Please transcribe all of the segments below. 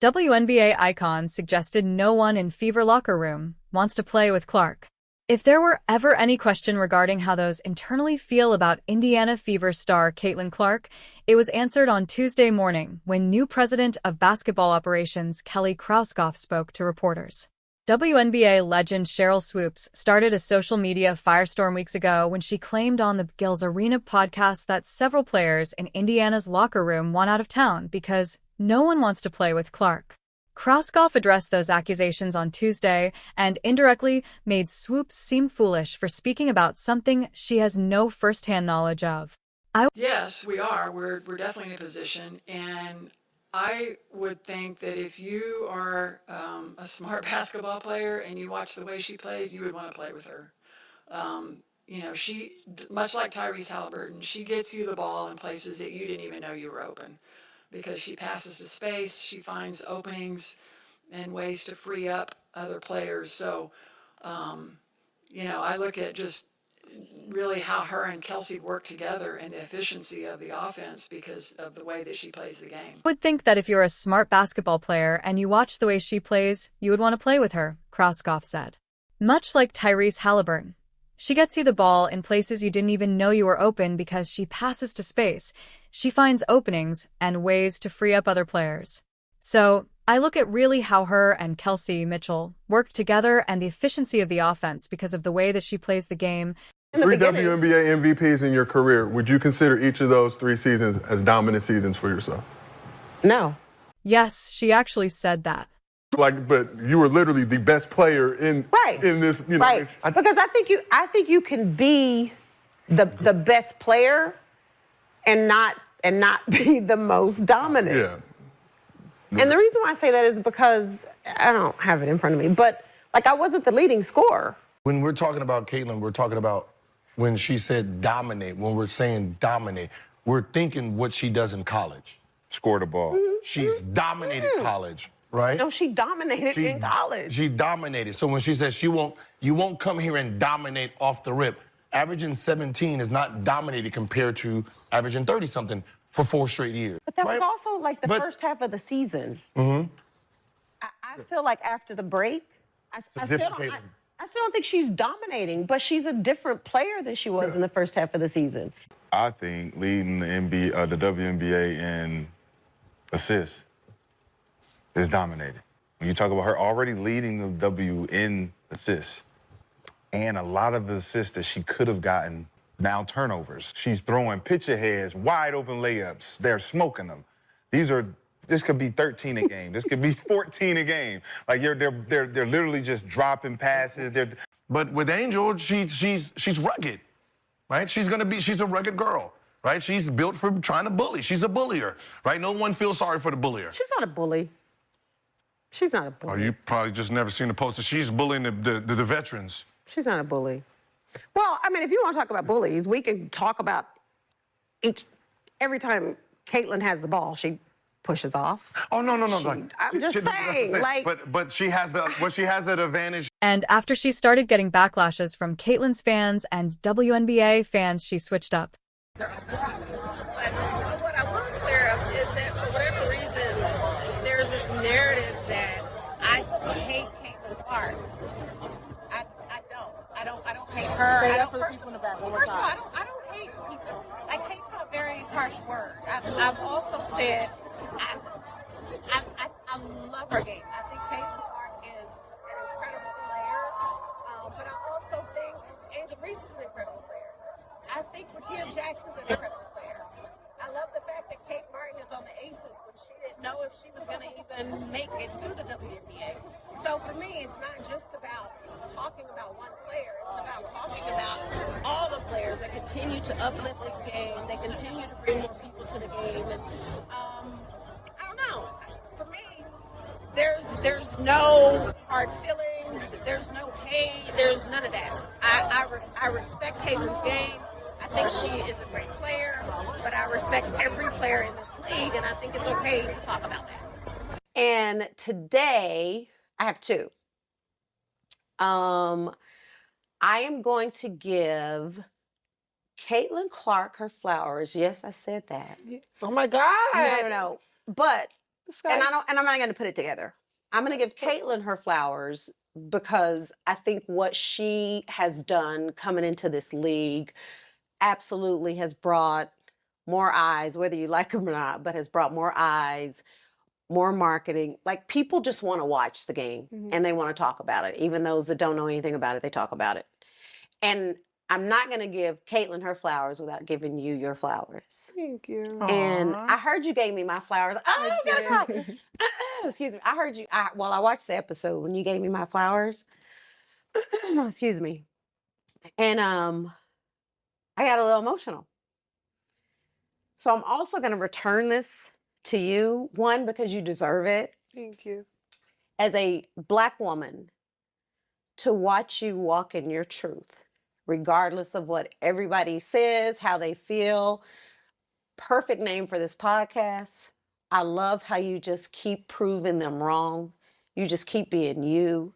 WNBA icon suggested no one in Fever locker room wants to play with Clark. If there were ever any question regarding how those internally feel about Indiana Fever star Caitlin Clark, it was answered on Tuesday morning when new president of basketball operations Kelly Krauskopf spoke to reporters. WNBA legend Sheryl Swoopes started a social media firestorm weeks ago when she claimed on the Gil's Arena podcast that several players in Indiana's locker room want out of town because no one wants to play with Clark. Krauskopf addressed those accusations on Tuesday and indirectly made Swoopes seem foolish for speaking about something she has no first-hand knowledge of. Yes, we are. We're definitely in a position, and I would think that if you are a smart basketball player and you watch the way she plays, you would want to play with her. She, much like Tyrese Halliburton, she gets you the ball in places that you didn't even know you were open because she passes to space, she finds openings and ways to free up other players. So, I look at just really how her and Kelsey work together and the efficiency of the offense because of the way that she plays the game. I would think that if you're a smart basketball player and you watch the way she plays, you would want to play with her, Krauskopf said. Much like Tyrese Halliburton, she gets you the ball in places you didn't even know you were open because she passes to space. She finds openings and ways to free up other players. So, I look at really how her and Kelsey Mitchell work together and the efficiency of the offense because of the way that she plays the game. 3 WNBA MVPs in your career. Would you consider each of those 3 seasons as dominant seasons for yourself? No. Yes, she actually said that. But you were literally the best player in this. Right. Because I think you can be the best player and not be the most dominant. Yeah. And the reason why I say that is because I don't have it in front of me, but I wasn't the leading scorer. When we're talking about Caitlin, we're talking about when she said dominate. When we're saying dominate, we're thinking what she does in college. Score the ball. She's dominated college, right? No, she dominated in college. She dominated. So when she says you won't come here and dominate off the rip, averaging 17 is not dominated compared to averaging 30-something for 4 straight years. But that was also the first half of the season. Mm-hmm. I feel like after the break, I still don't think she's dominating, but she's a different player than she was in the first half of the season. I think leading the WNBA in assists is dominating. When you talk about her already leading the W in assists, and a lot of the assists that she could have gotten now turnovers. She's throwing pitch aheads, wide open layups. They're smoking them. This could be 13 a game. This could be 14 a game. They're literally just dropping passes. But with Angel, she's rugged, right? She's a rugged girl, right? She's built for trying to bully. She's a bullier, right? No one feels sorry for the bullier. She's not a bully. She's not a bully. Oh, you probably just never seen the poster. She's bullying the veterans. She's not a bully. Well, I mean, if you want to talk about bullies, we can talk about every time Caitlin has the ball, she pushes off. Oh, no. I'm just saying, But she has that advantage. And after she started getting backlashes from Caitlin's fans and WNBA fans, she switched up. What I want to clear up is that for whatever reason, there's this narrative that I hate Caitlin Clark. I don't hate her. First of all, I don't hate people. Hate's a very harsh word. I've also said I love her game. I think Caitlin Clark is an incredible player, but I also think Angel Reese is an incredible player. I think Rakia Jackson's an incredible player. I love the fact that Kate Martin is on the Aces when she didn't know if she was going to even make it to the WNBA. So for me, it's not just about talking about one player. It's about talking about all the players that continue to uplift this game. They continue to bring more people to the game. And I don't know. For me, there's no hard feelings. There's no hate. There's none of that. I respect Caitlin's game. I think she is a great player, but I respect every player in this league, and I think it's okay to talk about that. And today, I have 2. I am going to give Caitlin Clark her flowers. Yes, I said that. Oh, my God. No. But and I'm not going to put it together. I'm going to give Caitlin her flowers because I think what she has done coming into this league absolutely has brought more eyes, whether you like them or not, but has brought more eyes, more marketing. Like, people just want to watch the game and they want to talk about it. Even those that don't know anything about it, they talk about it. And I'm not going to give Caitlin her flowers without giving you your flowers. Thank you. And I heard you gave me my flowers. Oh, I'm gonna cry. Excuse me. I heard you while I watched the episode when you gave me my flowers. Excuse me. And I got a little emotional. So I'm also going to return this to you. One, because you deserve it. Thank you. As a Black woman, to watch you walk in your truth, regardless of what everybody says, how they feel. Perfect name for this podcast. I love how you just keep proving them wrong. You just keep being you.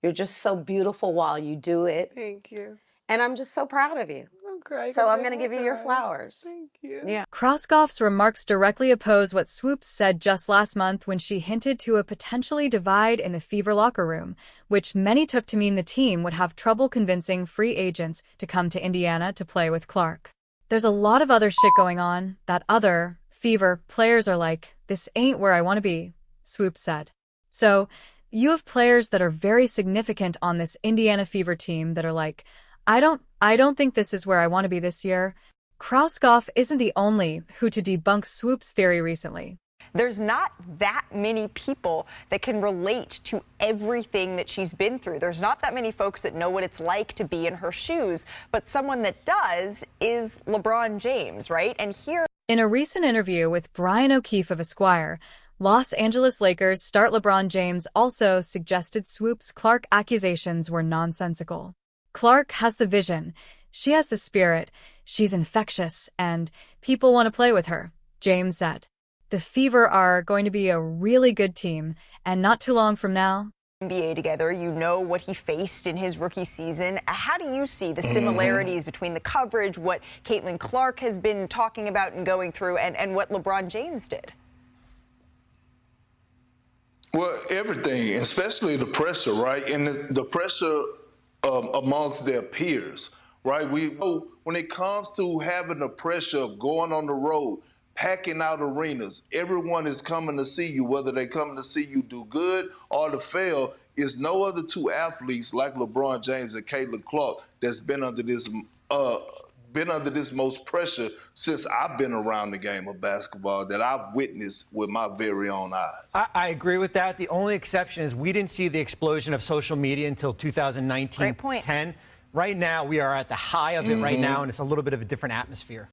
You're just so beautiful while you do it. Thank you. And I'm just so proud of you. Okay. So I'm going to give you your flowers. Thank you. Yeah. Krauskopf's remarks directly oppose what Swoopes said just last month when she hinted to a potentially divide in the Fever locker room, which many took to mean the team would have trouble convincing free agents to come to Indiana to play with Clark. There's a lot of other shit going on that other Fever players are like, this ain't where I want to be, Swoopes said. So, you have players that are very significant on this Indiana Fever team that are like, I don't think this is where I want to be this year. Krauskopf isn't the only who to debunk Swoopes' theory recently. There's not that many people that can relate to everything that she's been through. There's not that many folks that know what it's like to be in her shoes, but someone that does is LeBron James, right? And here... In a recent interview with Brian O'Keefe of Esquire, Los Angeles Lakers star LeBron James also suggested Swoopes' Clark accusations were nonsensical. Clark has the vision, she has the spirit, she's infectious, and people want to play with her, James said. The Fever are going to be a really good team, and not too long from now, NBA together, you know what he faced in his rookie season. How do you see the similarities between the coverage, what Caitlin Clark has been talking about and going through, and what LeBron James did? Well, everything, especially the pressure, right? And the pressure amongst their peers, right? We know when it comes to having the pressure of going on the road, packing out arenas, everyone is coming to see you, whether they come to see you do good or to fail. Is no other two athletes like LeBron James and Caitlin Clark that's been under this most pressure since I've been around the game of basketball that I've witnessed with my very own eyes. I agree with that. The only exception is we didn't see the explosion of social media until 2019. Great point. 10. Right now, we are at the high of it right now, and it's a little bit of a different atmosphere.